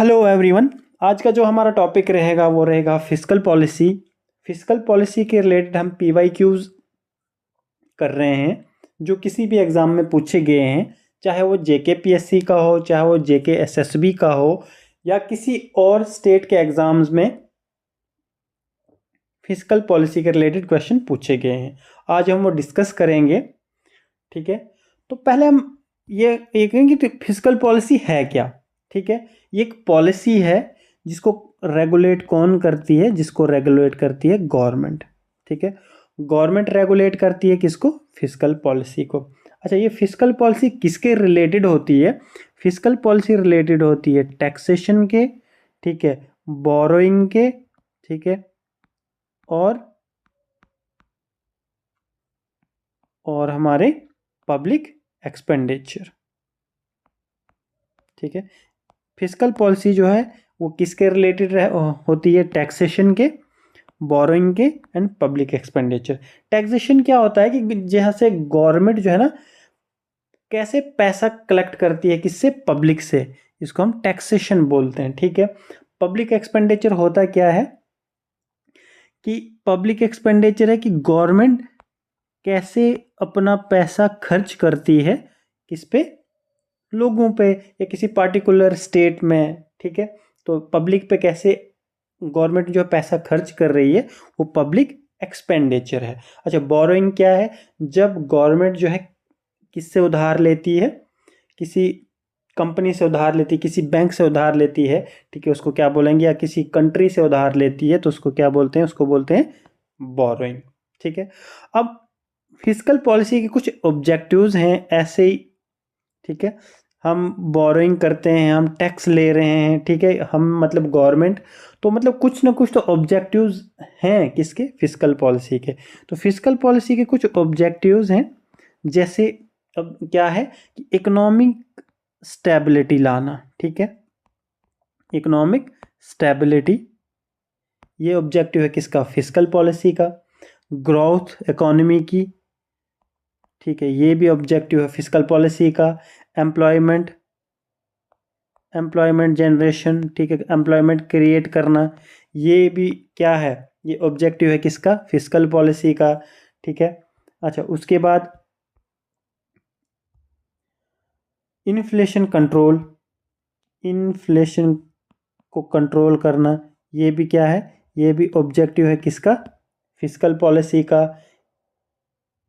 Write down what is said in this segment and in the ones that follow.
Hello everyone. आज का जो हमारा टॉपिक रहेगा वो रहेगा फिस्कल पॉलिसी। फिस्कल पॉलिसी के रिलेटेड हम पीवाईक्यूज कर रहे हैं जो किसी भी एग्ज़ाम में पूछे गए हैं, चाहे वो जेकेपीएससी का हो, चाहे वो जेकेएसएसबी का हो, या किसी और स्टेट के एग्ज़ाम्स में फिस्कल पॉलिसी के रिलेटेड क्वेश्चन पूछे गए हैं। आज हम वो डिस्कस करेंगे। ठीक है, तो पहले हम ये देखेंगे कि फिस्कल पॉलिसी है क्या। ठीक है, ये एक पॉलिसी है जिसको रेगुलेट कौन करती है, जिसको रेगुलेट करती है गवर्नमेंट। ठीक है, गवर्नमेंट रेगुलेट करती है किसको? फिस्कल पॉलिसी को। अच्छा, ये फिस्कल पॉलिसी किसके रिलेटेड होती है? फिस्कल पॉलिसी रिलेटेड होती है टैक्सेशन के, ठीक है, बोरोइंग के, ठीक है, और हमारे पब्लिक एक्सपेंडिचर। ठीक है, फिस्कल पॉलिसी जो है वो किसके रिलेटेड होती है? टैक्सेशन के, बोरोइंग के एंड पब्लिक एक्सपेंडिचर। टैक्सेशन क्या होता है कि जहाँ से गवर्नमेंट जो है ना कैसे पैसा कलेक्ट करती है, किससे? पब्लिक से। इसको हम टैक्सेशन बोलते हैं। ठीक है, पब्लिक एक्सपेंडिचर होता क्या है कि पब्लिक एक्सपेंडिचर है कि गवर्नमेंट कैसे अपना पैसा खर्च करती है, किस पे? लोगों पे या किसी पार्टिकुलर स्टेट में। ठीक है, तो पब्लिक पे कैसे गवर्नमेंट जो पैसा खर्च कर रही है वो पब्लिक एक्सपेंडिचर है। अच्छा, बोरोइंग क्या है? जब गवर्नमेंट जो है किससे उधार लेती है? किसी कंपनी से उधार लेती है, किसी बैंक से उधार लेती है, ठीक है, उसको क्या बोलेंगे? या किसी कंट्री से उधार लेती है तो उसको क्या बोलते हैं? उसको बोलते हैं बोरोइंग। ठीक है, अब फिस्कल पॉलिसी के कुछ ऑब्जेक्टिव्स हैं ऐसे ही। ठीक है, हम बोरोइंग करते हैं, हम टैक्स ले रहे हैं, ठीक है, हम मतलब गवर्नमेंट, तो मतलब कुछ ना कुछ तो ऑब्जेक्टिव्स हैं किसके? फिस्कल पॉलिसी के। तो फिस्कल पॉलिसी के कुछ ऑब्जेक्टिव्स हैं, जैसे अब क्या है कि इकोनॉमिक स्टेबिलिटी लाना। ठीक है, इकोनॉमिक स्टेबिलिटी, ये ऑब्जेक्टिव है किसका? फिस्कल पॉलिसी का। ग्रोथ इकोनॉमी की, ठीक है, ये भी ऑब्जेक्टिव है फिस्कल पॉलिसी का। एम्प्लॉयमेंट, एम्प्लॉयमेंट जनरेशन, ठीक है, एम्प्लॉयमेंट क्रिएट करना, ये भी क्या है? ये ऑब्जेक्टिव है किसका? फिस्कल पॉलिसी का। ठीक है, अच्छा, उसके बाद इन्फ्लेशन कंट्रोल, इन्फ्लेशन को कंट्रोल करना, ये भी क्या है? ये भी ऑब्जेक्टिव है किसका? फिस्कल पॉलिसी का।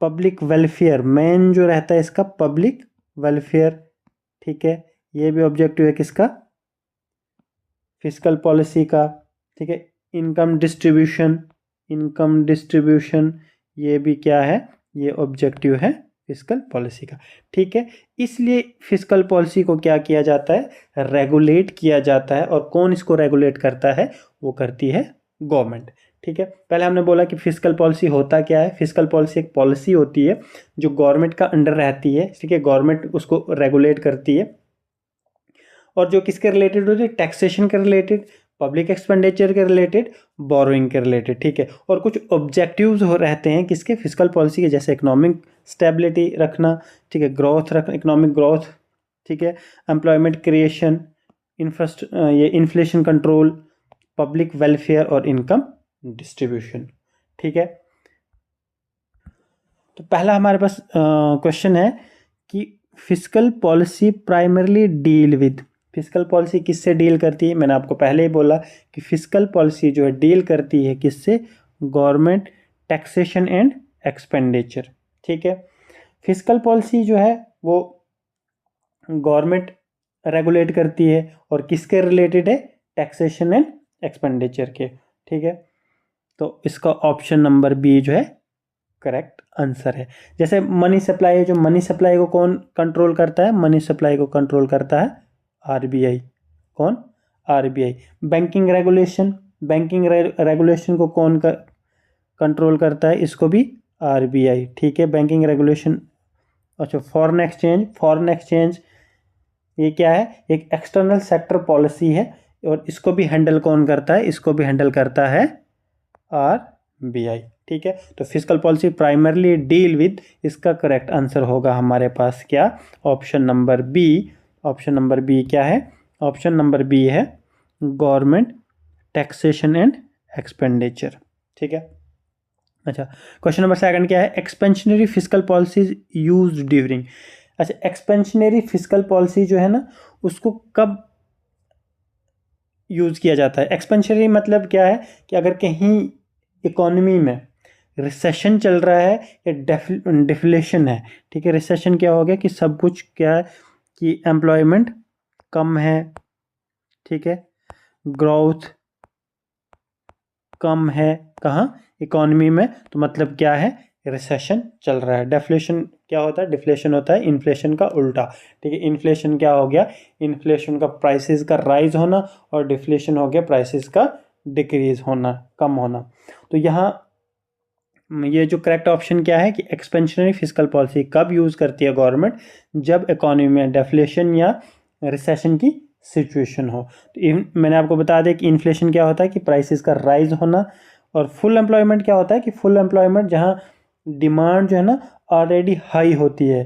पब्लिक वेलफेयर, मेन जो रहता है इसका पब्लिक वेलफेयर। ठीक है, ये भी ऑब्जेक्टिव है किसका? फिस्कल पॉलिसी का। ठीक है, इनकम डिस्ट्रीब्यूशन, इनकम डिस्ट्रीब्यूशन, ये भी क्या है? ये ऑब्जेक्टिव है फिस्कल पॉलिसी का। ठीक है, इसलिए फिस्कल पॉलिसी को क्या किया जाता है? रेगुलेट किया जाता है। और कौन इसको रेगुलेट करता है? वो करती है गवर्नमेंट। ठीक है, पहले हमने बोला कि फिस्कल पॉलिसी होता क्या है। फिस्कल पॉलिसी एक पॉलिसी होती है जो गवर्नमेंट का अंडर रहती है। ठीक है, गवर्नमेंट उसको रेगुलेट करती है, और जो किसके रिलेटेड होती है? टैक्सेशन के रिलेटेड, पब्लिक एक्सपेंडिचर के रिलेटेड, बोरोइंग के रिलेटेड। ठीक है, और कुछ ऑब्जेक्टिव्स हो रहते हैं किसके? फिस्कल पॉलिसी के, जैसे इकोनॉमिक स्टेबिलिटी रखना, ठीक है, ग्रोथ रखना, इकोनॉमिक ग्रोथ, ठीक है, एम्प्लॉयमेंट क्रिएशन, ये इन्फ्लेशन कंट्रोल, पब्लिक वेलफेयर और इनकम डिस्ट्रीब्यूशन। ठीक है, तो पहला हमारे पास क्वेश्चन है कि fiscal policy primarily deal with, fiscal policy किससे डील करती है? मैंने आपको पहले ही बोला कि फिस्कल पॉलिसी जो है डील करती है किससे? Government, taxation and expenditure. ठीक है, फिस्कल पॉलिसी जो है वो गवर्नमेंट रेगुलेट करती है, और किसके रिलेटेड है? टैक्सेशन एंड एक्सपेंडिचर के। ठीक है, तो इसका ऑप्शन नंबर बी जो है करेक्ट आंसर है। जैसे मनी सप्लाई है, जो मनी सप्लाई को कौन कंट्रोल करता है? मनी सप्लाई को कंट्रोल करता है आरबीआई। कौन? RBI. Banking regulation, banking regulation को कौन कंट्रोल करता है? इसको भी आरबीआई। ठीक है, बैंकिंग रेगुलेशन। अच्छा, फॉरेन एक्सचेंज, फॉरेन एक्सचेंज ये क्या है? एक एक्सटर्नल सेक्टर पॉलिसी है, और इसको भी हैंडल कौन करता है? इसको भी हैंडल करता है आरबीआई। ठीक है, तो fiscal policy primarily deal with, इसका करेक्ट आंसर होगा हमारे पास क्या? Option number B. Option number B क्या है? ऑप्शन नंबर बी है गवर्नमेंट टैक्सेशन एंड एक्सपेंडिचर। ठीक है। अच्छा, क्वेश्चन नंबर सेकंड क्या है, expansionary fiscal policies used during. अच्छा, एक्सपेंशनरी फिस्कल पॉलिसी जो है ना, उसको कब यूज़ किया जाता है। एक्सपेंशनरी मतलब क्या है कि अगर कहीं इकोनॉमी में रिसेशन चल रहा है या डिफ्लेशन है, ठीक है। रिसेशन क्या हो गया कि सब कुछ क्या है कि एम्प्लॉयमेंट कम है, ठीक है, ग्रोथ कम है, कहाँ, इकोनॉमी में, तो मतलब क्या है, रिसेशन चल रहा है। डिफ्लेशन क्या होता है, डिफ्लेशन होता है इन्फ्लेशन का उल्टा, ठीक है। इन्फ्लेशन क्या हो गया, इन्फ्लेशन का प्राइसेस का राइज होना, और डिफ्लेशन हो गया प्राइसेस का डिक्रीज होना, कम होना। तो यहाँ ये जो करेक्ट ऑप्शन क्या है कि एक्सपेंशनरी फिस्कल पॉलिसी कब यूज़ करती है गवर्नमेंट, जब इकोनॉमी में डिफ्लेशन या रिसेशन की सिचुएशन हो। तो मैंने आपको बता दिया कि इन्फ्लेशन क्या होता है कि प्राइसेस का राइज होना, और फुल एम्प्लॉयमेंट क्या होता है कि फुल एम्प्लॉयमेंट जहाँ डिमांड जो है ना ऑलरेडी हाई होती है,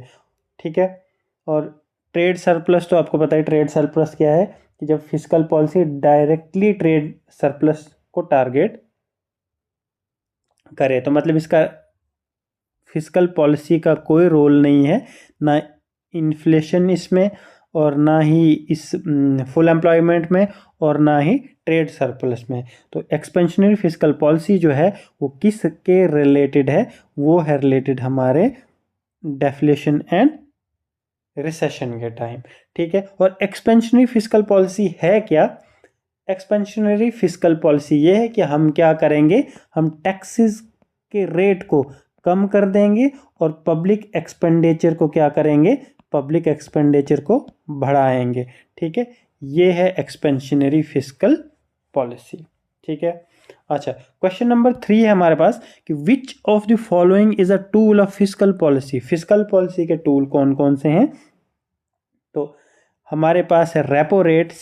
ठीक है। और ट्रेड सरप्लस तो आपको पता है, ट्रेड सरप्लस क्या है कि जब fiscal policy directly trade surplus को टारगेट करे, तो मतलब इसका फिस्कल पॉलिसी का कोई रोल नहीं है, ना इन्फ्लेशन इसमें, और ना ही इस फुल एम्प्लॉयमेंट में, और ना ही ट्रेड सरप्लस में। तो एक्सपेंशनरी फिस्कल पॉलिसी जो है वो किसके रिलेटेड है, वो है रिलेटेड हमारे डेफ्लेशन एंड रिसेशन के टाइम, ठीक है। और एक्सपेंशनरी फिस्कल पॉलिसी है क्या, एक्सपेंशनरी फिस्कल पॉलिसी ये है कि हम क्या करेंगे, हम टैक्सेस के रेट को कम कर देंगे और पब्लिक एक्सपेंडिचर को क्या करेंगे, पब्लिक एक्सपेंडिचर को बढ़ाएंगे, ठीक है। ये है एक्सपेंशनरी फिस्कल पॉलिसी, ठीक है। अच्छा, क्वेश्चन नंबर 3 है हमारे पास कि which of the following is a tool of fiscal policy. Fiscal policy के टूल कौन कौन से हैं, तो हमारे पास है repo rate,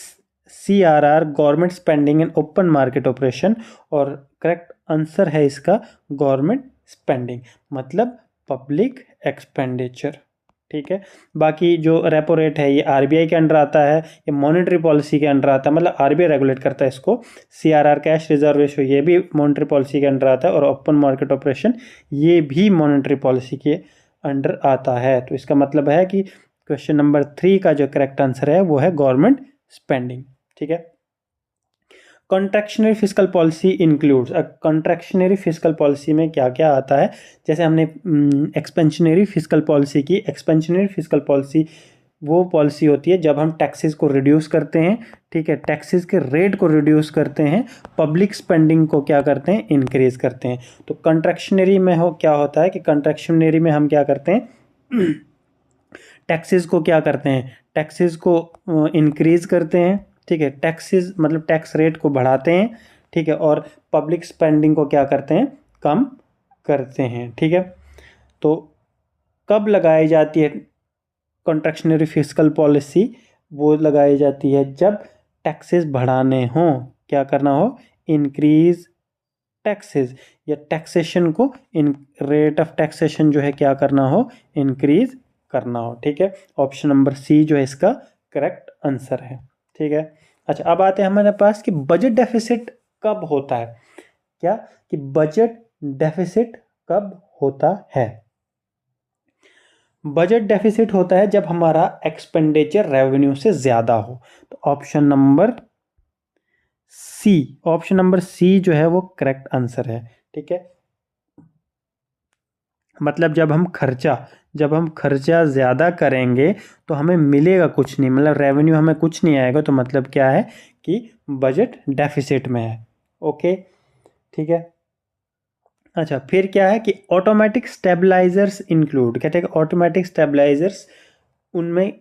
CRR, government spending and open market operation, और करेक्ट आंसर है इसका गवर्नमेंट स्पेंडिंग, मतलब पब्लिक एक्सपेंडिचर, ठीक है। बाकी जो रेपो रेट है ये RBI के अंडर आता है, ये मॉनेटरी पॉलिसी के अंडर आता है, मतलब RBI रेगुलेट करता है इसको। CRR कैश रिजर्व रेशियो ये भी मॉनेटरी पॉलिसी के अंडर आता है, और ओपन मार्केट ऑपरेशन ये भी मॉनेटरी पॉलिसी के अंडर आता है। तो इसका मतलब है कि क्वेश्चन नंबर 3 का जो करेक्ट आंसर है वो है गवर्नमेंट स्पेंडिंग, ठीक है। Contractionary fiscal policy includes, contractionary fiscal policy में क्या क्या आता है, जैसे हमने एक्सपेंशनरी फिस्कल पॉलिसी की, एक्सपेंशनरी फिस्कल पॉलिसी वो पॉलिसी होती है जब हम टैक्सेस को रिड्यूस करते हैं, ठीक है, टैक्सेस के रेट को रिड्यूस करते हैं, पब्लिक स्पेंडिंग को क्या करते हैं, इंक्रीज करते हैं। तो कॉन्ट्रैक्शनरी में क्या होता है कि कॉन्ट्रैक्शनरी में हम क्या करते हैं, टैक्सेस को क्या करते हैं, टैक्सेस को इंक्रीज करते हैं, ठीक है, टैक्सेस मतलब टैक्स रेट को बढ़ाते हैं, ठीक है, और पब्लिक स्पेंडिंग को क्या करते हैं, कम करते हैं, ठीक है। तो कब लगाई जाती है कॉन्ट्रैक्शनरी फिस्कल पॉलिसी, वो लगाई जाती है जब टैक्सेस बढ़ाने हों, क्या करना हो, इंक्रीज टैक्सेस, या टैक्सेशन को इन रेट ऑफ टैक्सेशन जो है क्या करना हो, इंक्रीज करना हो, ठीक है। ऑप्शन नंबर सी जो है इसका करेक्ट आंसर है, ठीक है। अच्छा, अब आते हैं हमारे पास कि बजट डेफिसिट कब होता है, क्या कि बजट डेफिसिट कब होता है। बजट डेफिसिट होता है जब हमारा एक्सपेंडिचर रेवेन्यू से ज़्यादा हो। तो option number C, option number C जो है वो करेक्ट आंसर है, ठीक है। मतलब जब हम खर्चा ज़्यादा करेंगे तो हमें मिलेगा कुछ नहीं, मतलब रेवेन्यू हमें कुछ नहीं आएगा, तो मतलब क्या है कि बजट डेफिसिट में है, ओके, ठीक है। अच्छा, फिर क्या है कि ऑटोमेटिक स्टेबलाइजर्स इंक्लूड, कहते हैं ऑटोमेटिक स्टेबलाइजर्स, उनमें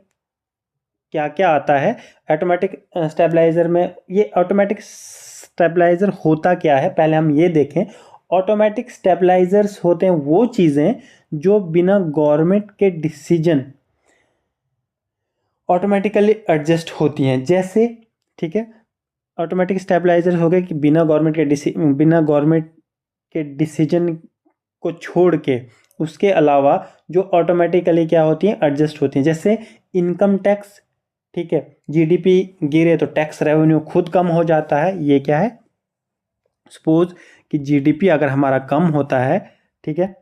क्या क्या आता है। ऑटोमेटिक स्टेबलाइजर में, ये ऑटोमेटिक स्टेबलाइजर होता क्या है पहले हम ये देखें। ऑटोमेटिक स्टेबलाइजर्स होते हैं वो चीज़ें जो बिना गवर्नमेंट के डिसीजन ऑटोमेटिकली एडजस्ट होती हैं, जैसे, ठीक है, ऑटोमेटिक स्टेबलाइजर हो गए कि बिना गवर्नमेंट के डिसीजन को छोड़ के उसके अलावा जो ऑटोमेटिकली क्या होती हैं, एडजस्ट होती हैं, जैसे इनकम टैक्स, ठीक है। जीडीपी गिरे तो टैक्स रेवेन्यू खुद कम हो जाता है। ये क्या है, सपोज कि जीडीपी अगर हमारा कम होता है, ठीक है,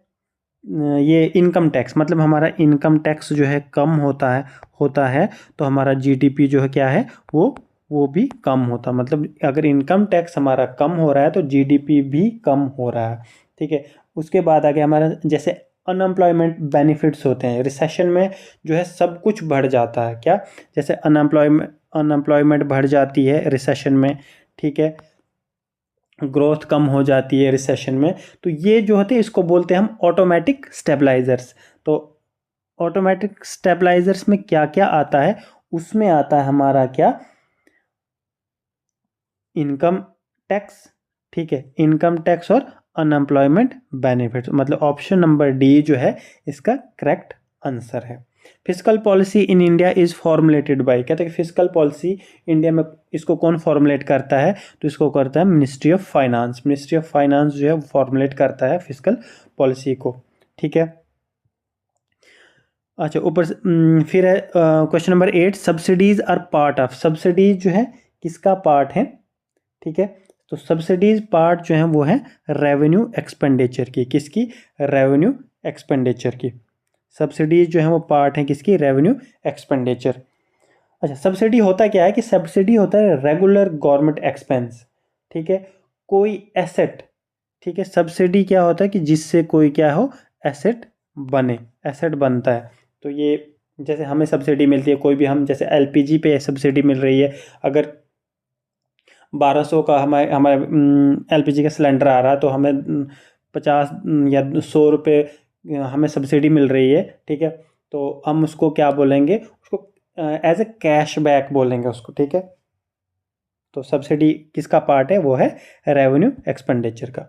ये इनकम टैक्स मतलब हमारा इनकम टैक्स जो है कम होता है तो हमारा जीडीपी जो है क्या है, वो भी कम होता, मतलब अगर इनकम टैक्स हमारा कम हो रहा है तो जीडीपी भी कम हो रहा है। ठीक है। उसके बाद आगे हमारा जैसे अनएम्प्लॉयमेंट बेनिफिट्स होते हैं, रिसेशन में जो है सब कुछ बढ़ जाता है। क्या, जैसे अनएम्प्लॉयमेंट बढ़ जाती है रिसेशन में, ठीक है, ग्रोथ कम हो जाती है रिसेशन में, तो ये जो होते हैं इसको बोलते हैं हम ऑटोमेटिक स्टेबलाइजर्स। तो ऑटोमेटिक स्टेबलाइजर्स में क्या क्या आता है, उसमें आता है हमारा क्या, इनकम टैक्स, ठीक है, इनकम टैक्स और अनएम्प्लॉयमेंट बेनिफिट्स, मतलब ऑप्शन नंबर डी जो है इसका करेक्ट आंसर है। Physical policy in India is formulated bye, कहते हैं फिजिकल पॉलिसी इंडिया में इसको कौन फॉर्मुलेट करता है, तो इसको करता है ministry of finance. Ministry of finance जो है फॉर्मुलेट करता है फिजिकल पॉलिसी को। ठीक है। अच्छा, ऊपर फिर है question number 8, subsidies are part of, subsidies जो है किसका पार्ट है, ठीक है, तो सब्सिडीज पार्ट जो है वो है रेवेन्यू एक्सपेंडिचर की, किसकी, रेवेन्यू एक्सपेंडिचर की। सब्सिडीज जो है वो पार्ट है किसकी, रेवेन्यू एक्सपेंडिचर। अच्छा, सब्सिडी होता क्या है कि सब्सिडी होता है रेगुलर गवर्नमेंट एक्सपेंस, ठीक है, कोई एसेट, ठीक है, सब्सिडी क्या होता है कि जिससे कोई क्या हो, एसेट बने, एसेट बनता है। तो ये जैसे हमें सब्सिडी मिलती है कोई भी, हम जैसे एलपीजी पे सब्सिडी मिल रही है, अगर 1200 का हमारे एलपीजी का सिलेंडर आ रहा है तो हमें 50 या 100 रुपये हमें सब्सिडी मिल रही है, ठीक है, तो हम उसको क्या बोलेंगे, उसको एज ए कैश बैक बोलेंगे उसको, ठीक है। तो सब्सिडी किसका पार्ट है, वो है रेवेन्यू एक्सपेंडिचर का।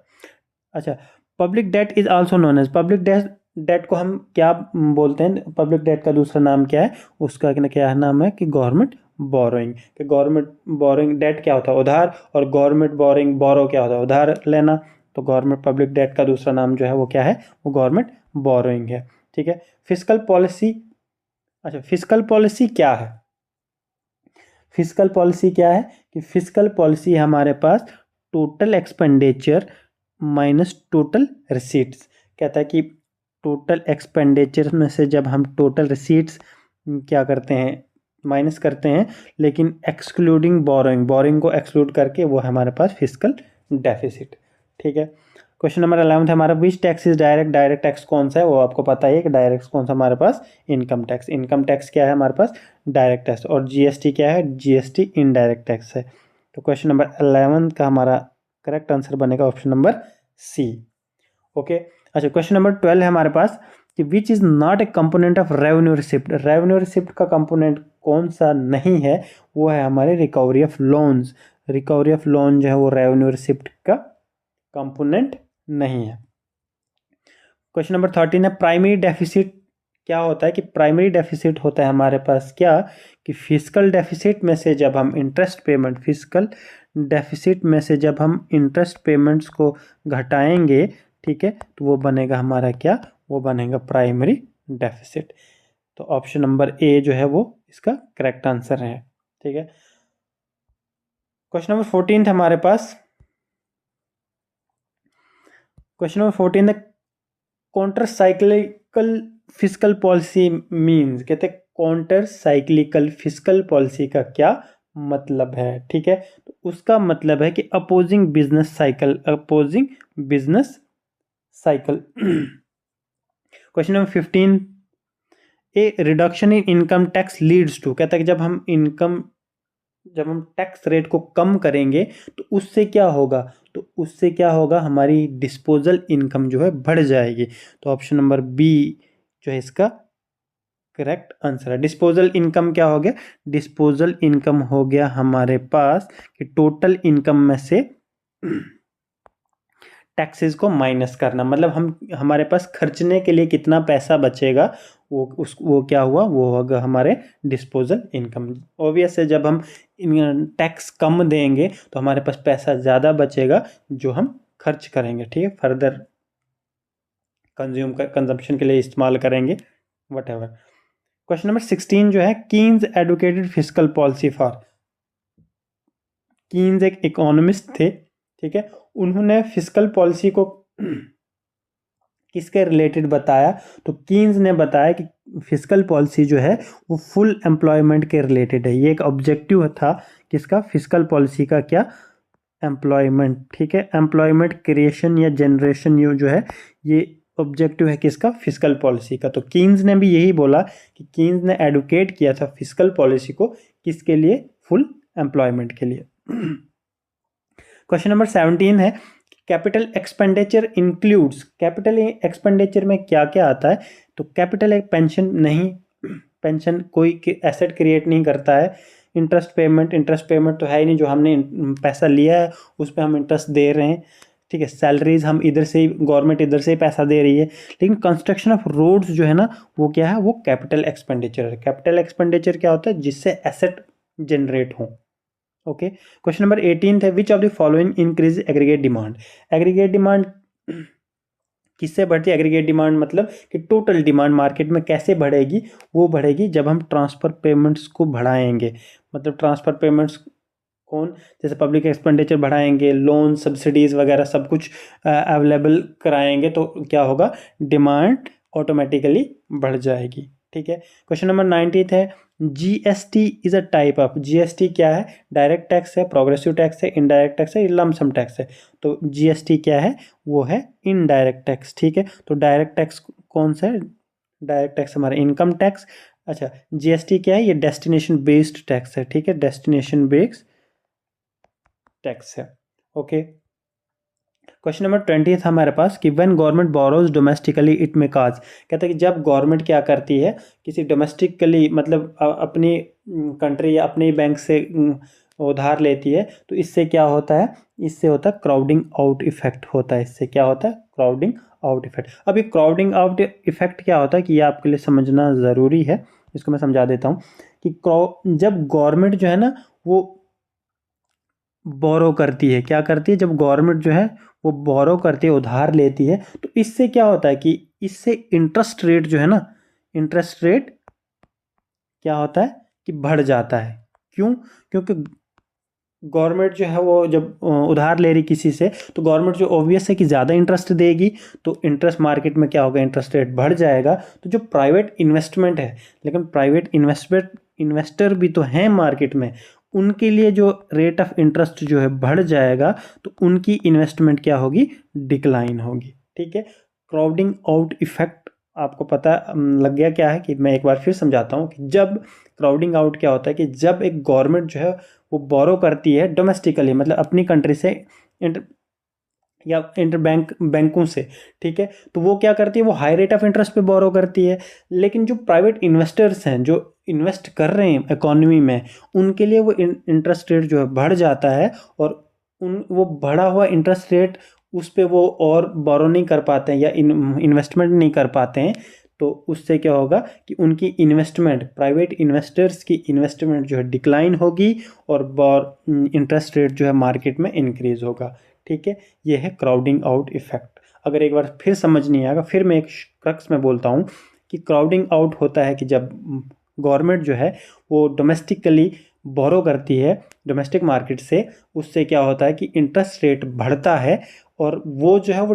अच्छा, public debt is also known as, public debt, debt को हम क्या बोलते हैं, पब्लिक डेट का दूसरा नाम क्या है, उसका क्या नाम है कि गवर्नमेंट बोरोइंग। कि गवर्नमेंट बोरोइंग, डेट क्या होता है, उधार, और गवर्नमेंट बोरोइंग, बोरो क्या होता है, उधार लेना, तो गवर्नमेंट पब्लिक डेट का दूसरा नाम जो है वो क्या है, वो गवर्नमेंट बोरोइंग है। ठीक है। फिजिकल पॉलिसी, अच्छा फिजिकल पॉलिसी क्या है, फिजिकल पॉलिसी क्या है कि फिजिकल पॉलिसी हमारे पास total expenditure minus total receipts, कहता है कि टोटल एक्सपेंडिचर में से जब हम टोटल रिसीट्स क्या करते हैं, माइनस करते हैं, लेकिन एक्सक्लूडिंग बोरोइंग, बोरोइंग को एक्सक्लूड करके वो हमारे पास फिजिकल डेफिसिट। ठीक है। क्वेश्चन नंबर 11 हमारा, which tax is direct, direct tax कौन सा है, वो आपको पता है कि डायरेक्ट कौन सा हमारे पास, इनकम टैक्स, इनकम टैक्स क्या है हमारे पास, डायरेक्ट टैक्स, और जीएसटी क्या है, जीएसटी इनडायरेक्ट टैक्स है। तो क्वेश्चन नंबर 11 का हमारा करेक्ट आंसर बनेगा ऑप्शन नंबर सी। ओके। अच्छा, क्वेश्चन नंबर 12 है हमारे पास कि which is not a component of revenue receipt, revenue receipt का कंपोनेंट कौन सा नहीं है, वो है हमारे recovery of loans. Recovery of loan जो है वो रेवेन्यू रिसिप्ट का कंपोनेंट नहीं है। क्वेश्चन नंबर 13 है, प्राइमरी डेफिसिट क्या होता है कि प्राइमरी डेफिसिट होता है हमारे पास क्या, कि फिजिकल डेफिसिट में से जब हम इंटरेस्ट पेमेंट, फिजिकल डेफिसिट में से जब हम इंटरेस्ट पेमेंट्स को घटाएंगे, ठीक है, तो वो बनेगा हमारा क्या, वो बनेगा प्राइमरी डेफिसिट। तो ऑप्शन नंबर ए जो है वो इसका करेक्ट आंसर है। ठीक है। क्वेश्चन नंबर 14 हमारे पास, क्वेश्चन नंबर 14 है, counter cyclical physical policy means, कहते हैं काउंटर साइक्लिकल फिजिकल पॉलिसी का क्या मतलब है। ठीक है। तो उसका मतलब है कि opposing business cycle, opposing business cycle. Question number 15, a reduction in income tax leads to, कहता है कि जब हम टैक्स रेट को कम करेंगे तो उससे क्या होगा, तो उससे क्या होगा, हमारी डिस्पोजल इनकम जो है बढ़ जाएगी। तो ऑप्शन नंबर बी जो है इसका करेक्ट आंसर है। डिस्पोजल इनकम क्या हो गया, डिस्पोजल इनकम हो गया हमारे पास कि टोटल इनकम में से टैक्सेस को माइनस करना, मतलब हम हमारे पास खर्चने के लिए कितना पैसा बचेगा, वो क्या हुआ, वो होगा हमारे डिस्पोजल इनकम। ऑब्वियस है, जब हम टैक्स कम देंगे तो हमारे पास पैसा ज़्यादा बचेगा जो हम खर्च करेंगे, ठीक है, फर्दर कंज्यूम कंजम्पशन के लिए इस्तेमाल करेंगे, वट एवर। क्वेश्चन नंबर 16 जो है, Keynes advocated fiscal policy for. Keynes एक इकोनॉमिस्ट थे, ठीक है, उन्होंने फिस्कल पॉलिसी को किसके रिलेटेड बताया, तो कीन्स ने बताया कि फिस्कल पॉलिसी जो है वो फुल एम्प्लॉयमेंट के रिलेटेड है। ये एक ऑब्जेक्टिव था किसका, फिस्कल पॉलिसी का, क्या, एम्प्लॉयमेंट, ठीक है, एम्प्लॉयमेंट क्रिएशन या जनरेशन, ये जो है ये ऑब्जेक्टिव है किसका, फिस्कल पॉलिसी का। तो कीन्स ने भी यही बोला कि कीन्स ने एडवोकेट किया था फिस्कल पॉलिसी को किसके लिए, फुल एम्प्लॉयमेंट के लिए। क्वेश्चन नंबर 17 है, capital expenditure includes. Capital expenditure में क्या क्या आता है, तो कैपिटल एक पेंशन नहीं, पेंशन कोई एसेट क्रिएट नहीं करता है। इंटरेस्ट पेमेंट तो है ही नहीं, जो हमने पैसा लिया है उस पर हम इंटरेस्ट दे रहे हैं, ठीक है। सैलरीज हम इधर से ही, गवर्नमेंट इधर से ही पैसा दे रही है। लेकिन कंस्ट्रक्शन ऑफ रोड्स जो है ना, वो क्या है, वो कैपिटल एक्सपेंडिचर है। कैपिटल एक्सपेंडिचर क्या होता है, जिससे एसेट जनरेट हो। ओके, क्वेश्चन नंबर 18 है, which of the following increase aggregate demand. Aggregate demand किससे बढ़ती है, एग्रीगेट डिमांड मतलब कि टोटल डिमांड मार्केट में कैसे बढ़ेगी, वो बढ़ेगी जब हम ट्रांसफर पेमेंट्स को बढ़ाएंगे। मतलब ट्रांसफर पेमेंट्स कौन, जैसे पब्लिक एक्सपेंडिचर बढ़ाएंगे, लोन सब्सिडीज वगैरह सब कुछ अवेलेबल कराएंगे, तो क्या होगा, डिमांड ऑटोमेटिकली बढ़ जाएगी, ठीक है। क्वेश्चन नंबर 19 है, GST is a type of. GST क्या है, डायरेक्ट टैक्स है, प्रोग्रेसिव टैक्स है, इनडायरेक्ट टैक्स है, लमसम टैक्स है। तो जीएसटी क्या है, वो है इनडायरेक्ट टैक्स, ठीक है। तो डायरेक्ट टैक्स कौन सा है, डायरेक्ट टैक्स हमारा इनकम टैक्स। अच्छा, जीएसटी क्या है, ये डेस्टिनेशन बेस्ड टैक्स है, ठीक है, डेस्टिनेशन बेस्ड टैक्स है। ओके, क्वेश्चन नंबर 20 था हमारे पास कि when government borrows domestically it may cause. कहता है कि जब गवर्नमेंट क्या करती है, किसी डोमेस्टिकली मतलब अपनी कंट्री या अपने बैंक से उधार लेती है, तो इससे क्या होता है, इससे होता है क्राउडिंग आउट इफेक्ट होता है। इससे क्या होता है, क्राउडिंग आउट इफेक्ट। अभी क्राउडिंग आउट इफेक्ट क्या होता है कि ये आपके लिए समझना ज़रूरी है, इसको मैं समझा देता हूँ कि जब गवर्नमेंट जो है ना, वो बोरो करती है, क्या करती है, जब गवर्नमेंट जो है वो बोरो करती है, उधार लेती है, तो इससे क्या होता है कि इससे इंटरेस्ट रेट जो है ना, इंटरेस्ट रेट क्या होता है कि बढ़ जाता है। क्यों, क्योंकि गवर्नमेंट जो है वो जब उधार ले रही किसी से, तो गवर्नमेंट जो ऑब्वियस है कि ज़्यादा इंटरेस्ट देगी, तो इंटरेस्ट मार्केट में क्या होगा, इंटरेस्ट रेट बढ़ जाएगा। तो जो प्राइवेट इन्वेस्टमेंट है, लेकिन प्राइवेट इन्वेस्टर भी तो हैं मार्केट में, उनके लिए जो रेट ऑफ इंटरेस्ट जो है बढ़ जाएगा, तो उनकी इन्वेस्टमेंट क्या होगी, डिक्लाइन होगी, ठीक है। क्राउडिंग आउट इफेक्ट आपको पता लग गया क्या है, कि मैं एक बार फिर समझाता हूँ कि जब क्राउडिंग आउट क्या होता है कि जब एक गवर्नमेंट जो है वो बोरो करती है डोमेस्टिकली, मतलब अपनी कंट्री से या इंटर बैंकों से, ठीक है, तो वो क्या करती है, वो हाई रेट ऑफ इंटरेस्ट पे बोरो करती है। लेकिन जो प्राइवेट इन्वेस्टर्स हैं, जो इन्वेस्ट कर रहे हैं इकोनॉमी में, उनके लिए वो इंटरेस्ट रेट जो है बढ़ जाता है, और वो बढ़ा हुआ इंटरेस्ट रेट उस पर वो और बोरो नहीं कर पाते हैं या इन्वेस्टमेंट नहीं कर पाते हैं। तो उससे क्या होगा कि उनकी इन्वेस्टमेंट, प्राइवेट इन्वेस्टर्स की इन्वेस्टमेंट जो है डिक्लाइन होगी, और इंटरेस्ट रेट जो है मार्केट में इंक्रीज होगा, ठीक है। ये है क्राउडिंग आउट इफेक्ट। अगर एक बार फिर समझ नहीं आएगा, फिर मैं एक क्रक्स में बोलता हूँ कि क्राउडिंग आउट होता है कि जब गवर्नमेंट जो है वो डोमेस्टिकली बोरो करती है डोमेस्टिक मार्केट से, उससे क्या होता है कि इंटरेस्ट रेट बढ़ता है, और वो जो है वो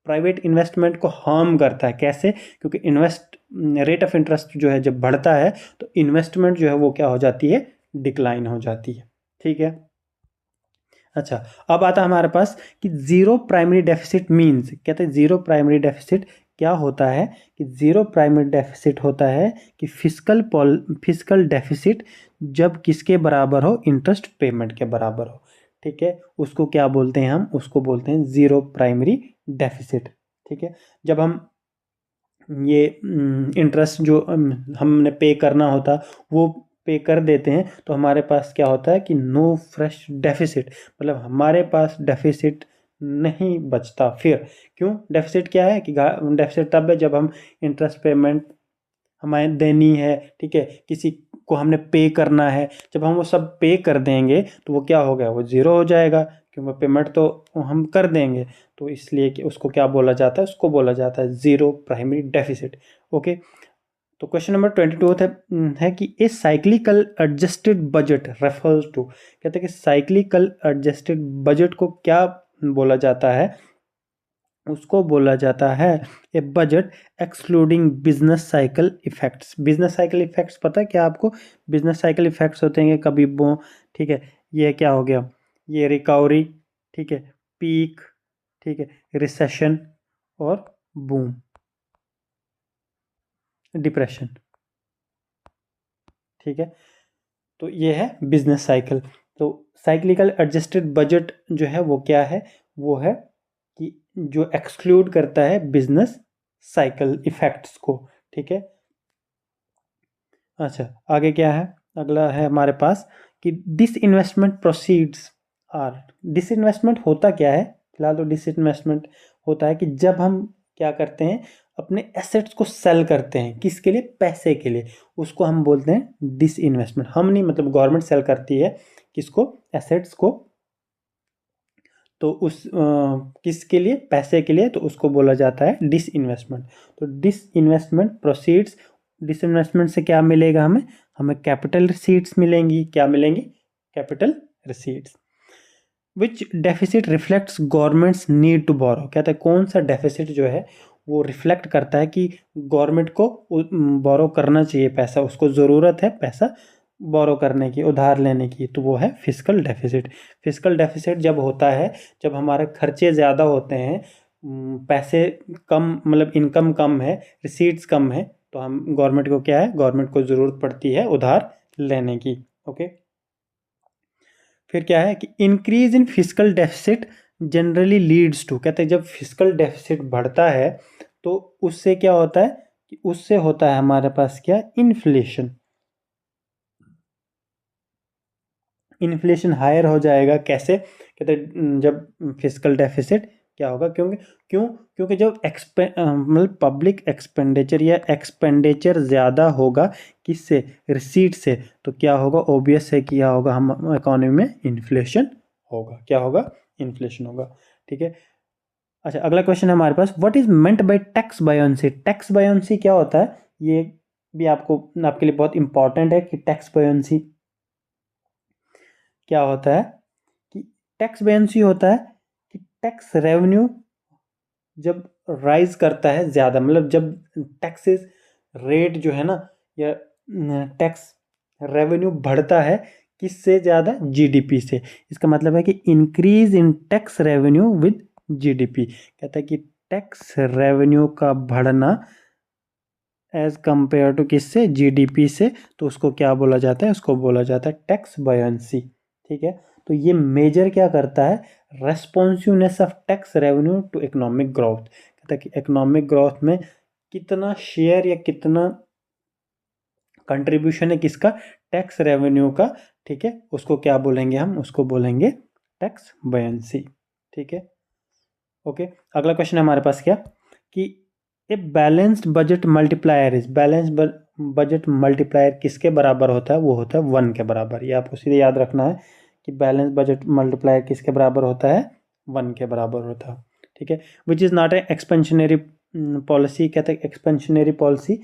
प्राइवेट इन्वेस्टमेंट को हार्म करता है। कैसे, क्योंकि रेट ऑफ इंटरेस्ट जो है जब बढ़ता है, तो इन्वेस्टमेंट जो है वो क्या हो जाती है, डिक्लाइन हो जाती है, ठीक है। अच्छा, अब आता हमारे पास कि जीरो प्राइमरी डेफिसिट मीन्स। कहते हैं जीरो प्राइमरी डेफिसिट क्या होता है, कि जीरो प्राइमरी डेफिसिट होता है कि फिजिकल डेफिसिट जब किसके बराबर हो, इंटरेस्ट पेमेंट के बराबर हो, ठीक है। उसको क्या बोलते हैं, हम उसको बोलते हैं जीरो प्राइमरी डेफिसिट, ठीक है। जब हम ये इंटरेस्ट जो हमने पे करना होता, वो पे कर देते हैं, तो हमारे पास क्या होता है कि नो फ्रेश डेफिसिट, मतलब हमारे पास डेफिसिट नहीं बचता। फिर क्यों डेफिसिट क्या है, कि डेफिसिट तब है जब हम इंटरेस्ट पेमेंट हमें देनी है, ठीक है, किसी को हमने पे करना है, जब हम वो सब पे कर देंगे, तो वो क्या हो गया, वो ज़ीरो हो जाएगा, क्योंकि पेमेंट तो हम कर देंगे। तो इसलिए कि उसको क्या बोला जाता है, उसको बोला जाता है ज़ीरो प्राइमरी डेफिसिट। ओके, तो क्वेश्चन नंबर 22 है कि a cyclical adjusted budget refers to, कहते हैं कि साइक्लिकल एडजस्टेड बजट को क्या बोला जाता है, उसको बोला जाता है a budget excluding business cycle effects. Business cycle effects पता है क्या आपको? बिजनेस साइकिल इफेक्ट्स होते हैं कभी वो, ठीक है, ये क्या हो गया, ये रिकवरी, ठीक है, पीक, ठीक है, रिसेशन और बूम, डिप्रेशन, ठीक है। तो ये है बिजनेस साइकिल। तो साइक्लिकल एडजस्टेड बजट जो है वो क्या है, वो है कि जो एक्सक्लूड करता है बिजनेस साइकिल इफेक्ट्स को, ठीक है। अच्छा, आगे क्या है, अगला है हमारे पास कि डिसइन्वेस्टमेंट प्रोसीड्स आर। डिसइन्वेस्टमेंट होता क्या है, फिलहाल तो डिसइन्वेस्टमेंट होता है कि जब हम क्या करते हैं, अपने एसेट्स को सेल करते हैं, किसके लिए, पैसे के लिए, उसको हम बोलते हैं डिसइन्वेस्टमेंट। हम नहीं, मतलब गवर्नमेंट सेल करती है किसको, एसेट्स को, तो उस किसके लिए, पैसे के लिए, तो उसको बोला जाता है डिसइन्वेस्टमेंट। तो डिसइन्वेस्टमेंट प्रोसीड्स, डिसइन्वेस्टमेंट से क्या मिलेगा हमें, हमें कैपिटल रिसीट्स मिलेंगी, क्या मिलेंगी, capital receipts. Which deficit reflects government's need to borrow, कहते हैं कौन सा डेफिसिट जो है वो रिफ्लेक्ट करता है कि गवर्नमेंट को बोरो करना चाहिए पैसा, उसको ज़रूरत है पैसा बोरो करने की, उधार लेने की, तो वो है फिस्कल डेफिसिट। फिस्कल डेफिसिट जब होता है, जब हमारे खर्चे ज़्यादा होते हैं, पैसे कम, मतलब इनकम कम है, रिसीट्स कम है, तो हम गवर्नमेंट को क्या है, गवर्नमेंट को ज़रूरत पड़ती है उधार लेने की। ओके, फिर क्या है कि increase in fiscal deficit generally leads to, कहते हैं जब फिस्कल डेफिसिट बढ़ता है तो उससे क्या होता है कि उससे होता है हमारे पास क्या, इन्फ्लेशन। इन्फ्लेशन हायर हो जाएगा, कैसे, कहते हैं जब फिस्कल डेफिसिट क्या होगा, क्योंकि क्यों, क्योंकि जब मतलब पब्लिक एक्सपेंडिचर या एक्सपेंडिचर ज़्यादा होगा किससे, रिसीट से, तो क्या होगा, ओबियस है कि क्या होगा, हम इकोनॉमी में इन्फ्लेशन होगा, क्या होगा, इन्फ्लेशन होगा, ठीक है। अच्छा, अगला क्वेश्चन है हमारे पास, what is meant by tax buoyancy. Tax buoyancy क्या होता है, ये भी आपको, आपके लिए बहुत इंपॉर्टेंट है कि टैक्स बायोंसी क्या होता है, कि टैक्स बेंसी होता है कि टैक्स रेवेन्यू जब राइज करता है ज़्यादा, मतलब जब टैक्सेस रेट जो है ना, या टैक्स रेवेन्यू बढ़ता है किससे ज़्यादा, जीडीपी से। इसका मतलब है कि increase in tax revenue with GDP, कहता है कि टैक्स रेवेन्यू का बढ़ना एज कंपेयर टू किससे, जीडीपी से, तो उसको क्या बोला जाता है, उसको बोला जाता है टैक्स बयान्सी, ठीक है। तो ये मेजर क्या करता है, responsiveness of tax revenue to economic growth, कहता है कि इकोनॉमिक ग्रोथ में कितना शेयर या कितना कंट्रीब्यूशन है किसका, टैक्स रेवेन्यू का, ठीक है, उसको क्या बोलेंगे, हम उसको बोलेंगे टैक्स बयान्सी, ठीक है। ओके, अगला क्वेश्चन है हमारे पास क्या, कि a balanced budget multiplier is, balanced budget multiplier किसके बराबर होता है, वो होता है 1 के बराबर। ये आपको सीधे याद रखना है कि बैलेंस बजट मल्टीप्लायर किसके बराबर होता है, 1 के बराबर होता है, ठीक है। विच is not A expansionary policy, कहते हैं एक्सपेंशनरी पॉलिसी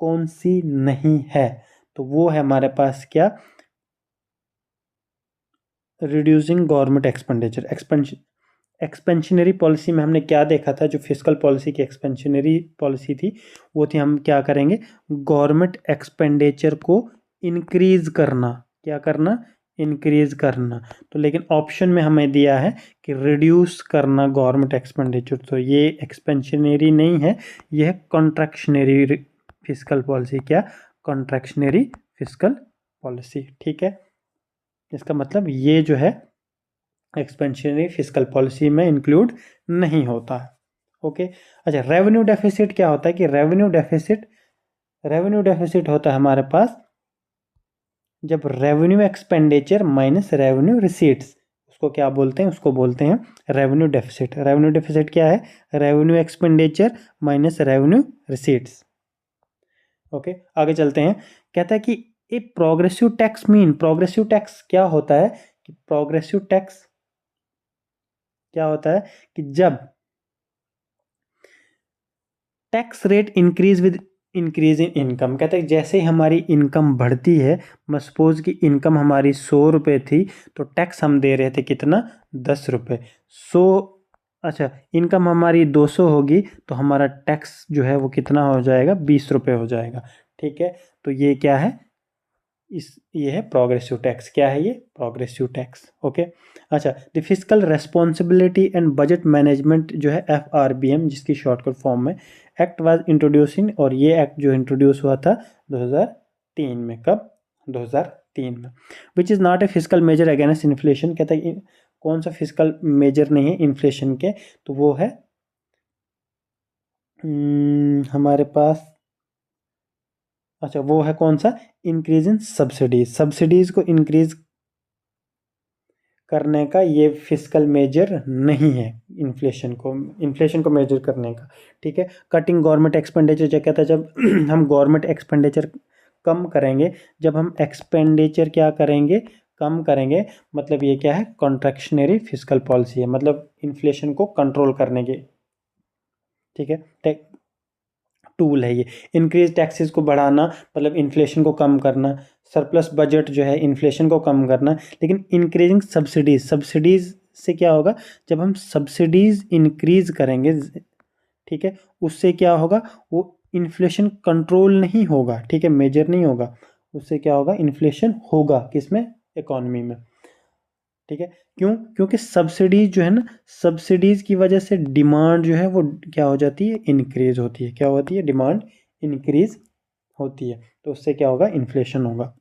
कौन सी नहीं है, तो वो है हमारे पास क्या, reducing government expenditure. Expansionary policy में हमने क्या देखा था, जो फिस्कल पॉलिसी की एक्सपेंशनरी पॉलिसी थी, वो थी हम क्या करेंगे, गवर्नमेंट एक्सपेंडिचर को इंक्रीज करना, क्या करना, इंक्रीज करना। तो लेकिन ऑप्शन में हमें दिया है कि रिड्यूस करना गवर्नमेंट एक्सपेंडिचर, तो ये एक्सपेंशनरी नहीं है, ये है कॉन्ट्रैक्शनरी फिस्कल पॉलिसी, क्या, कॉन्ट्रैक्शनरी फिस्कल पॉलिसी, ठीक है। इसका मतलब ये जो है एक्सपेंशनरी फिस्कल पॉलिसी में इंक्लूड नहीं होता है। ओके, अच्छा, रेवेन्यू डेफिसिट क्या होता है, कि रेवेन्यू डेफिसिट होता है हमारे पास जब revenue expenditure minus revenue receipts, उसको क्या बोलते हैं, उसको बोलते हैं रेवेन्यू डेफिसिट। रेवेन्यू डेफिसिट क्या है, revenue expenditure minus revenue receipts. Okay, आगे चलते हैं, कहता है कि a progressive tax mean, progressive tax क्या होता है, कि प्रोग्रेसिव टैक्स क्या होता है, कि जब tax rate increase with increase in income, कहते हैं जैसे ही हमारी इनकम बढ़ती है, मैं सपोज कि इनकम हमारी 100 रुपये थी तो टैक्स हम दे रहे थे कितना, 10 रुपये। 100, अच्छा इनकम हमारी 200 होगी तो हमारा टैक्स जो है वो कितना हो जाएगा, 20 रुपये हो जाएगा। ठीक है, तो ये क्या है, ये है प्रोग्रेसिव टैक्स। क्या है ये, प्रोग्रेसिव टैक्स। ओके, अच्छा the physical responsibility and budget management जो है FRBM, जिसकी शॉर्टकट फॉर्म में एक्ट वाज इंट्रोड्यूस इन, और ये एक्ट जो इंट्रोड्यूस हुआ था 2003 में। कब, 2003 में। Which is not a physical measure against inflation, कहता है कौन सा फिजिकल मेजर नहीं है इन्फ्लेशन के, तो वो है हमारे पास, अच्छा वो है कौन सा, इंक्रीज इन सब्सिडीज। सब्सिडीज को इंक्रीज करने का ये फिजिकल मेजर नहीं है, इन्फ्लेशन को मेजर करने का। ठीक है, कटिंग गवर्नमेंट एक्सपेंडिचर, जो कहता है जब हम गवर्नमेंट एक्सपेंडिचर कम करेंगे, जब हम एक्सपेंडिचर क्या करेंगे, कम करेंगे, मतलब ये क्या है, कॉन्ट्रैक्शनरी फिजिकल पॉलिसी है, मतलब इन्फ्लेशन को कंट्रोल करने की। ठीक है, टूल है ये। इंक्रीज टैक्सेस को बढ़ाना मतलब इन्फ्लेशन को कम करना, सरप्लस बजट जो है इन्फ्लेशन को कम करना। लेकिन इंक्रीजिंग सब्सिडीज, सब्सिडीज से क्या होगा, जब हम सब्सिडीज इंक्रीज करेंगे, ठीक है, उससे क्या होगा, वो इन्फ्लेशन कंट्रोल नहीं होगा। ठीक है, मेजर नहीं होगा, उससे क्या होगा, इन्फ्लेशन होगा किसमें, इकोनॉमी में। ठीक है, क्यों, क्योंकि सब्सिडीज जो है ना, सब्सिडीज की वजह से डिमांड जो है वो क्या हो जाती है, इंक्रीज होती है। क्या होती है, डिमांड इंक्रीज होती है, तो उससे क्या होगा, इन्फ्लेशन होगा।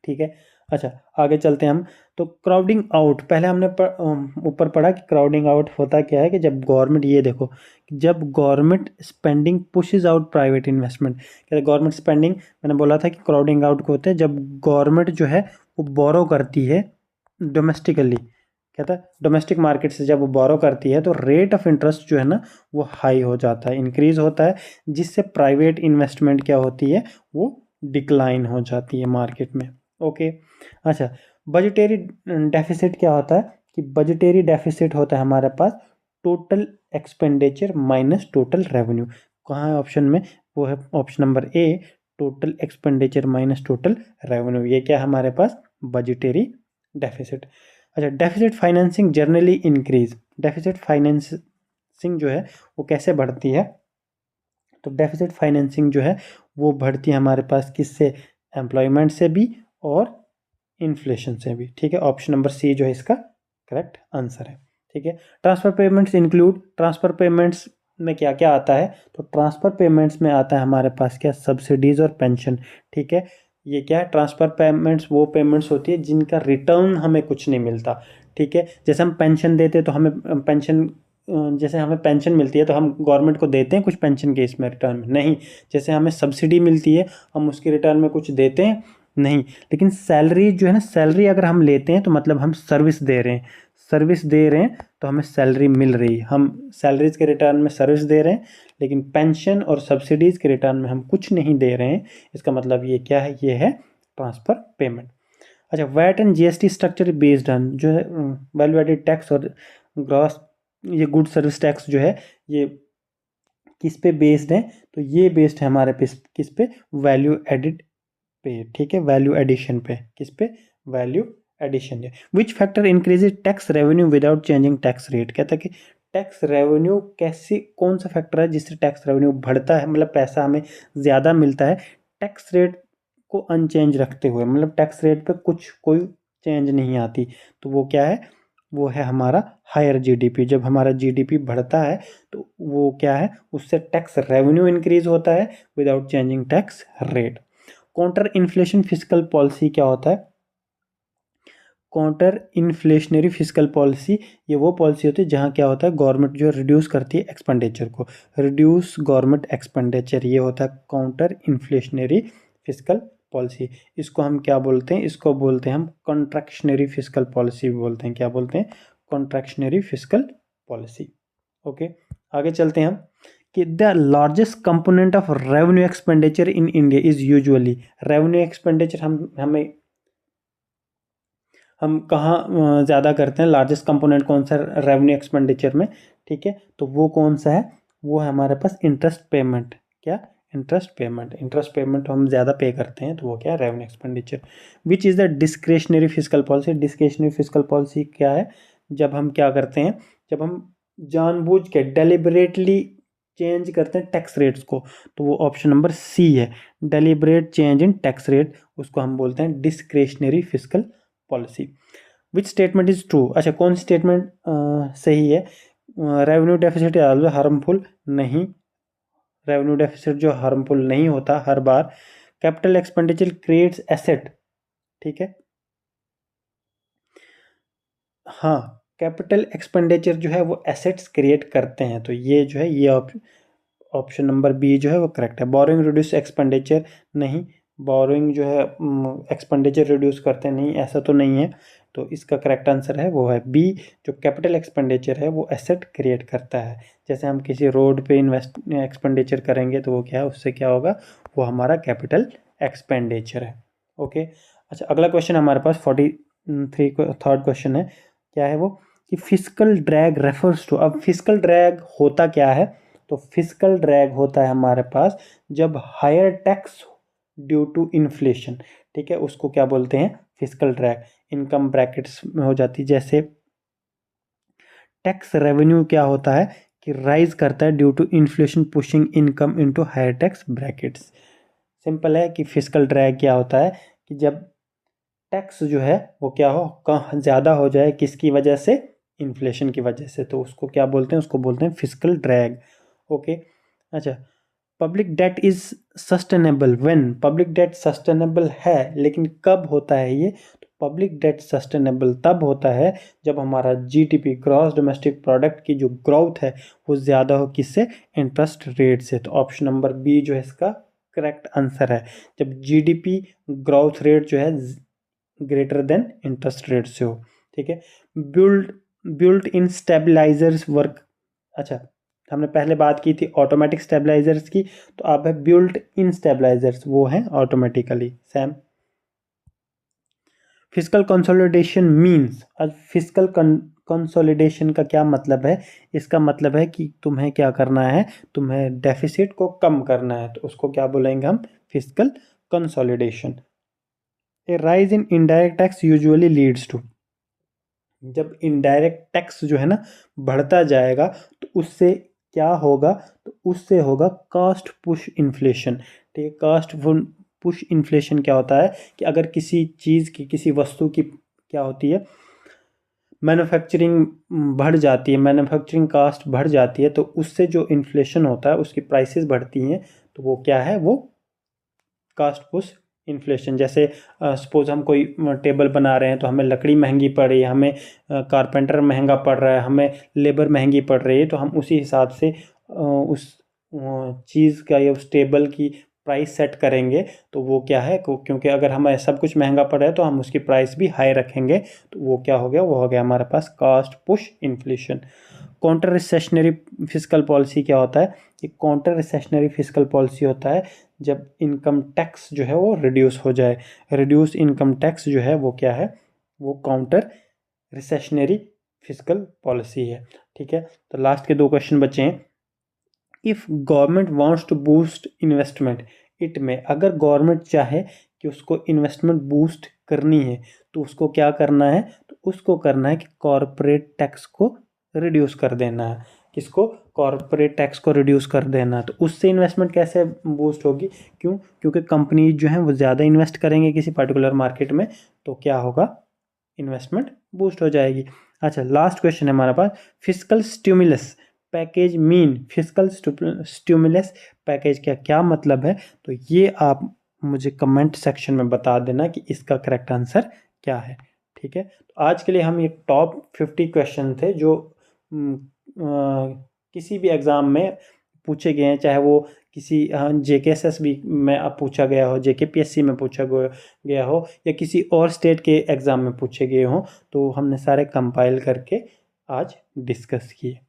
ठीक है, अच्छा आगे चलते हैं हम। तो क्राउडिंग आउट, पहले हमने ऊपर पढ़ा कि क्राउडिंग आउट होता क्या है, कि जब गवर्नमेंट, ये देखो कि जब government spending pushes out private investment, क्या गवर्नमेंट स्पेंडिंग, मैंने बोला था कि क्राउडिंग आउट को होते हैं जब गवर्नमेंट जो है वो बोरो करती है डोमेस्टिकली, कहता है डोमेस्टिक मार्केट से जब वो बोरो करती है तो रेट ऑफ इंटरेस्ट जो है ना वो हाई हो जाता है, इंक्रीज होता है, जिससे प्राइवेट इन्वेस्टमेंट क्या होती है, वो डिक्लाइन हो जाती है मार्केट में। ओके, अच्छा बजटेरी डेफिसिट क्या होता है, कि बजटेरी डेफिसिट होता है हमारे पास total expenditure minus total revenue. कहाँ है ऑप्शन में, वो है option number A, total expenditure minus total revenue. ये क्या है हमारे पास, बजटेरी डेफिसिट। अच्छा deficit financing generally increase, deficit financing जो है वो कैसे बढ़ती है, तो डेफिसिट फाइनेंसिंग जो है वो बढ़ती है हमारे पास किससे, एम्प्लॉयमेंट से भी और इन्फ्लेशन से भी। ठीक है, ऑप्शन नंबर सी जो है इसका करेक्ट आंसर है। ठीक है, transfer payments include, transfer payments में क्या क्या आता है, तो ट्रांसफर पेमेंट्स में आता है हमारे पास क्या, सब्सिडीज और पेंशन। ठीक है, ये क्या है, ट्रांसफर पेमेंट्स वो पेमेंट्स होती है जिनका रिटर्न हमें कुछ नहीं मिलता। ठीक है, जैसे हम पेंशन देते हैं तो हमें पेंशन, जैसे हमें पेंशन मिलती है तो हम गवर्नमेंट को देते हैं कुछ पेंशन के इसमें रिटर्न में, नहीं। जैसे हमें सब्सिडी मिलती है हम उसके रिटर्न में कुछ देते हैं, नहीं। लेकिन सैलरी जो है ना, सैलरी अगर हम लेते हैं तो मतलब हम सर्विस दे रहे हैं, सर्विस दे रहे हैं तो हमें सैलरी मिल रही है, हम सैलरीज के रिटर्न में सर्विस दे रहे हैं। लेकिन पेंशन और सब्सिडीज के रिटर्न में हम कुछ नहीं दे रहे हैं, इसका मतलब ये क्या है, ये है ट्रांसफर पेमेंट। अच्छा VAT and GST structure based on जो है वैल्यू एडेड टैक्स और ग्रॉस, ये गुड सर्विस टैक्स जो है ये किस पे बेस्ड है, तो ये बेस्ड है हमारे पे किस पे, वैल्यू एडिड पे। ठीक है, वैल्यू एडिशन पे, किस पे, वैल्यू एडिशन है। Which factor increases tax revenue without changing tax rate, कहता है कि टैक्स रेवेन्यू कैसे, कौन सा फैक्टर है जिससे टैक्स रेवेन्यू बढ़ता है, मतलब पैसा हमें ज़्यादा मिलता है टैक्स रेट को अनचेंज रखते हुए, मतलब टैक्स रेट पे कुछ कोई चेंज नहीं आती, तो वो क्या है, वो है हमारा हायर GDP। जब हमारा GDP बढ़ता है तो वो क्या है, उससे टैक्स रेवेन्यू इंक्रीज होता है without changing tax rate. Counter inflation physical policy क्या होता है, काउंटर इन्फ्लेशनरी फिजिकल पॉलिसी, ये वो पॉलिसी होती है जहाँ क्या होता है, गवर्नमेंट जो रिड्यूस करती है एक्सपेंडिचर को, रिड्यूस गवर्नमेंट एक्सपेंडिचर, ये होता है काउंटर इन्फ्लेशनरी फिजिकल पॉलिसी। इसको हम क्या बोलते हैं, इसको बोलते हैं हम कॉन्ट्रैक्शनरी फिजिकल पॉलिसी भी बोलते हैं। क्या बोलते हैं, कॉन्ट्रैक्शनरी फिजिकल पॉलिसी। ओके, आगे चलते हैं हम कि the largest component of revenue expenditure in India is usually, revenue expenditure हम कहाँ ज़्यादा करते हैं, लार्जेस्ट कंपोनेंट कौन सा रेवेन्यू एक्सपेंडिचर में। ठीक है, तो वो कौन सा है, वो है हमारे पास इंटरेस्ट पेमेंट। क्या, इंटरेस्ट पेमेंट हम ज़्यादा पे करते हैं तो वो क्या है, revenue expenditure. Which is the discretionary physical policy. Discretionary physical policy क्या है, जब हम क्या करते हैं, जब हम जानबूझ के डेलिबरेटली चेंज करते हैं टैक्स रेट्स को, तो वो ऑप्शन नंबर सी है, deliberate change in tax rate, उसको हम बोलते हैं discretionary physical policy. Which statement is true. अच्छा, कौन स्टेटमेंट सही है। रेवेन्यू डेफिसिट आल्सो हार्मफुल, नहीं, रेवेन्यू डेफिसिट जो हार्मफुल नहीं होता हर बार। कैपिटल एक्सपेंडिचर क्रिएट्स एसेट, ठीक है, हाँ, कैपिटल एक्सपेंडिचर जो है वो एसेट्स क्रिएट करते हैं, तो ये जो है, ये ऑप्शन नंबर बी जो है वो करेक्ट है। बोरोइंग रिड्यूस एक्सपेंडिचर, नहीं, बोरोइंग जो है एक्सपेंडिचर रिड्यूस करते हैं, नहीं, ऐसा तो नहीं है, तो इसका करेक्ट आंसर है वो है बी, जो कैपिटल एक्सपेंडिचर है वो एसेट क्रिएट करता है। जैसे हम किसी रोड पे इन्वेस्ट एक्सपेंडिचर करेंगे तो वो क्या है, उससे क्या होगा, वो हमारा कैपिटल एक्सपेंडिचर है। ओके, अच्छा, अगला क्वेश्चन हमारे पास 43 थर्ड क्वेश्चन है, क्या है वो, कि फिस्कल ड्रैग रेफर्स टू। अब फिस्कल ड्रैग होता क्या है, तो फिस्कल ड्रैग होता है हमारे पास जब higher tax due to inflation, ठीक है, उसको क्या बोलते हैं, फिस्कल ड्रैग। इनकम ब्रैकेट्स में हो जाती, जैसे टैक्स रेवेन्यू क्या होता है कि राइज करता है due to inflation pushing income into higher tax brackets. Simple है कि फिस्कल ड्रैग क्या होता है कि जब टैक्स जो है वो क्या हो, कहाँ ज़्यादा हो जाए, किसकी वजह से, इन्फ्लेशन की वजह से, तो उसको क्या बोलते हैं, उसको बोलते हैं फिस्कल ड्रैग। ओके, अच्छा, public debt is sustainable when. Public debt sustainable है, लेकिन कब होता है ये, तो पब्लिक डेट सस्टेनेबल तब होता है जब हमारा जीडीपी, ग्रॉस डोमेस्टिक प्रोडक्ट की जो ग्रोथ है वो ज़्यादा हो, किससे, इंटरेस्ट रेट से। तो ऑप्शन नंबर बी जो है इसका करेक्ट आंसर है, जब जीडीपी ग्रोथ रेट जो है ग्रेटर देन इंटरेस्ट रेट से हो, ठीक है। Built in stabilisers work. अच्छा, हमने पहले बात की थी ऑटोमेटिक स्टेबलाइजर्स की, तो अब है बिल्ट इन स्टेबलाइजर्स, वो हैं automatically. Sam, physical consolidation means. अब फिजिकल कंसोलिडेशन का क्या मतलब है, इसका मतलब है कि तुम्हें क्या करना है, तुम्हें डेफिसिट को कम करना है, तो उसको क्या बोलेंगे हम, physical consolidation. A rise in indirect tax usually leads to. जब इनडायरेक्ट टैक्स जो है ना बढ़ता जाएगा तो उससे क्या होगा, तो उससे होगा कास्ट पुश इन्फ्लेशन, ठीक है। कास्ट पुश इन्फ्लेशन क्या होता है कि अगर किसी चीज़ की, किसी वस्तु की क्या होती है, मैन्युफैक्चरिंग बढ़ जाती है, मैन्युफैक्चरिंग कास्ट बढ़ जाती है, तो उससे जो इन्फ्लेशन होता है, उसकी प्राइसेस बढ़ती हैं, तो वो क्या है, वो कास्ट पुश इन्फ्लेशन। जैसे सपोज हम कोई टेबल बना रहे हैं तो हमें लकड़ी महंगी पड़ रही है, हमें कारपेंटर महंगा पड़ रहा है, हमें लेबर महंगी पड़ रही है, तो हम उसी हिसाब से उस चीज़ का या उस टेबल की प्राइस सेट करेंगे, तो वो क्या है, क्योंकि अगर हमें सब कुछ महंगा पड़ रहा है तो हम उसकी प्राइस भी हाई रखेंगे, तो वो क्या हो गया, वो हो गया हमारे पास cost push inflation. Counter recessionary physical policy क्या होता है, कि काउंटर रिसेशनरी फिजिकल पॉलिसी होता है जब इनकम टैक्स जो है वो रिड्यूस हो जाए। रिड्यूस इनकम टैक्स जो है वो क्या है, वो काउंटर रिसेशनरी फिजिकल पॉलिसी है, ठीक है। तो लास्ट के 2 क्वेश्चन बचे हैं। If government wants to boost investment it में, अगर गवर्नमेंट चाहे कि उसको इन्वेस्टमेंट बूस्ट करनी है तो उसको क्या करना है, तो उसको करना है कि कॉरपोरेट टैक्स को रिड्यूस कर देना है। किसको, कॉरपोरेट टैक्स को रिड्यूस कर देना, तो उससे इन्वेस्टमेंट कैसे बूस्ट होगी, क्यों, क्योंकि कंपनी जो हैं वो ज़्यादा इन्वेस्ट करेंगे किसी पर्टिकुलर मार्केट में, तो क्या होगा, इन्वेस्टमेंट बूस्ट हो जाएगी। अच्छा, लास्ट क्वेश्चन है हमारे पास, physical stimulus package mean. Physical stimulus package का क्या मतलब है, तो ये आप मुझे कमेंट सेक्शन में बता देना कि इसका करेक्ट आंसर क्या है, ठीक है। तो आज के लिए हम ये टॉप 50 क्वेश्चन थे जो किसी भी एग्ज़ाम में पूछे गए हैं, चाहे वो किसी JKSSB में अब पूछा गया हो, JKPSC में पूछा गया हो, या किसी और स्टेट के एग्ज़ाम में पूछे गए हों, तो हमने सारे कंपाइल करके आज डिस्कस किए।